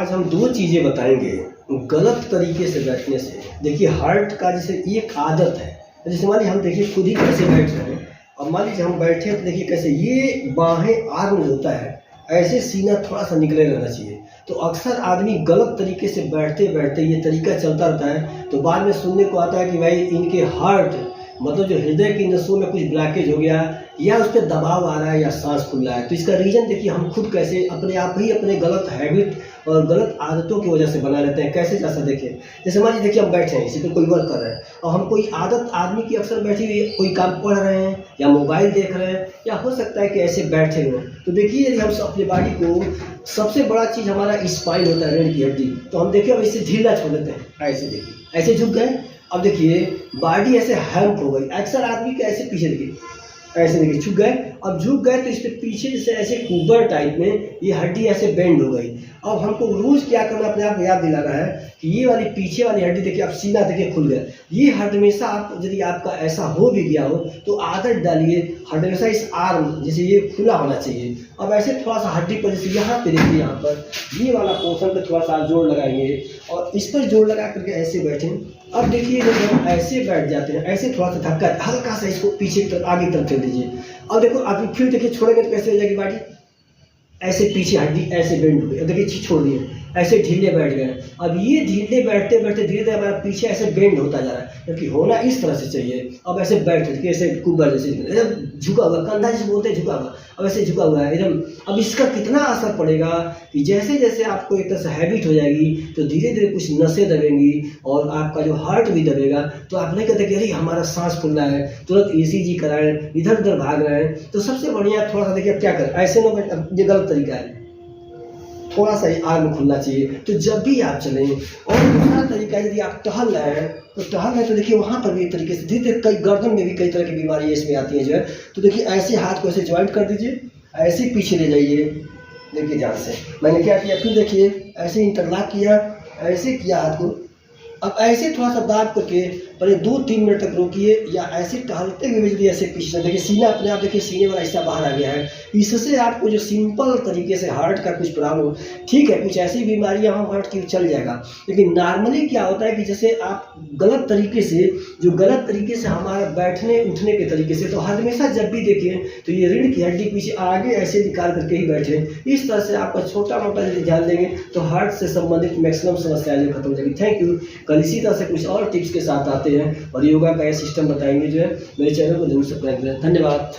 आज हम दो चीज़ें बताएंगे गलत तरीके से बैठने से। देखिए हार्ट का जैसे एक आदत है, जैसे मान लीजिए हम देखिए खुद ही कैसे बैठ रहे हैं, अब मान लीजिए हम बैठे तो देखिए कैसे ये बाहें आर्म होता है, ऐसे सीना थोड़ा सा निकले रहना चाहिए। तो अक्सर आदमी गलत तरीके से बैठते बैठते ये तरीका चलता रहता है, तो बाद में सुनने को आता है कि भाई इनके हार्ट मतलब जो हृदय की नसों में कुछ ब्लॉकेज हो गया या उस पर दबाव आ रहा है या सांस फूल रहा है। तो इसका रीज़न देखिए हम खुद कैसे अपने आप ही अपने गलत हैबिट और गलत आदतों की वजह से बना लेते हैं। कैसे जैसा देखें, जैसे मान लीजिए देखिए हम बैठे हैं, इसी पे कोई वर्क कर रहे हैं और हम कोई आदत आदमी की अक्सर बैठी हुई कोई काम पढ़ रहे हैं या मोबाइल देख रहे हैं या हो सकता है कि ऐसे बैठे हुए। तो देखिए यदि हम अपनी बॉडी को, सबसे बड़ा चीज़ हमारा स्पाइन होता है, रीढ़ की हड्डी, तो हम देखिए अब इसे ढीला छोड़ देते हैं, ऐसे देखिए ऐसे झुक गए। अब देखिए बॉडी ऐसे हैम्प हो गई, अक्सर आदमी के ऐसे पीछे देखिए ऐसे देखिए झुक गए। अब झुक गए तो इस पे पीछे जैसे ऐसे कुबर टाइप में ये हड्डी ऐसे बेंड हो गई। अब हमको रोज क्या करना, अपने आप याद दिलाना है कि ये वाली पीछे वाली हड्डी देखिए, अब सीना देखिए खुल गया। ये हमेशा आप यदि आपका ऐसा हो भी गया हो तो आदत डालिए हमेशा इस आर्म जैसे ये खुला होना चाहिए। अब ऐसे थोड़ा सा हड्डी पर जैसे यहाँ पे देखिए, यहाँ पर ये वाला पोर्शन पे थोड़ा सा जोड़ लगाएंगे और इस पर जोड़ लगा करके ऐसे बैठें। अब देखिए जब हम ऐसे बैठ जाते हैं, ऐसे थोड़ा सा धक्का हल्का सा इसको पीछे तरफ आगे तरफ कर दीजिए। अब देखो आप फिर देखिए छोड़ेंगे तो कैसे हो जाएगी बॉडी, ऐसे पीछे हड्डी ऐसे बेंड हो गई। अब देखिए छोड़ दिए, ऐसे ढीले बैठ गए। अब ये ढीले बैठते बैठते धीरे धीरे हमारा पीछे ऐसे बेंड होता जा रहा है, क्योंकि होना इस तरह से चाहिए। अब ऐसे बैठ के ऐसे कुबर जैसे एकदम झुका हुआ, कंधा जिसे बोलते हैं झुका हुआ, अब ऐसे झुका हुआ है एकदम। अब इसका कितना असर पड़ेगा कि जैसे जैसे आपको एक तरह से हैबिट हो जाएगी तो धीरे धीरे कुछ नसें दबेंगी और आपका जो हार्ट भी दबेगा। तो आप नहीं कहते कि अरे हमारा सांस फूल रहा है, तुरंत ECG कराएं, इधर उधर भाग रहे हैं। तो सबसे बढ़िया थोड़ा सा देखिए अब क्या करें, ऐसे ना बैठ, ये गलत तरीका है, थोड़ा सा आर्म खुलना चाहिए। तो जब भी आप चलें, और दूसरा तरीका यदि आप टहल रहे हैं तो टहल रहे तो देखिए वहाँ पर भी एक तरीके से धीरे धीरे, कई गर्दन में भी कई तरह की बीमारियाँ इसमें आती हैं जो है। तो देखिए ऐसे हाथ को ऐसे ज्वाइंट कर दीजिए, ऐसे पीछे ले जाइए, देखिए ध्यान से मैंने क्या किया, फिर देखिए ऐसे इंटरलॉक किया, ऐसे किया हाथ को। अब ऐसे थोड़ा सा दाब करके पहले 2-3 मिनट तक रोकिए, या ऐसे टहलते हुए यदि ऐसे पीछे देखिए सीना अपने आप देखिए सीने वाला हिस्सा बाहर आ गया है। इससे आपको जो सिंपल तरीके से हार्ट का कुछ प्रॉब्लम, ठीक है कुछ ऐसी बीमारियां हम हार्ट की चल जाएगा, लेकिन नॉर्मली क्या होता है कि जैसे आप गलत तरीके से हमारा बैठने उठने के तरीके से, तो हमेशा जब भी देखिए तो ये रीढ़ की हड्डी पीछे आगे ऐसे निकाल करके ही बैठे। इस तरह से आपका छोटा मोटा यदि ध्यान देंगे तो हार्ट से संबंधित मैक्सिमम समस्याएं खत्म हो जाएगी। Thank you. कल इसी तरह से कुछ और टिप्स के साथ आते हैं और योगा का ये सिस्टम बताएंगे जो है। मेरे चैनल को जरूर सब्सक्राइब करें। धन्यवाद।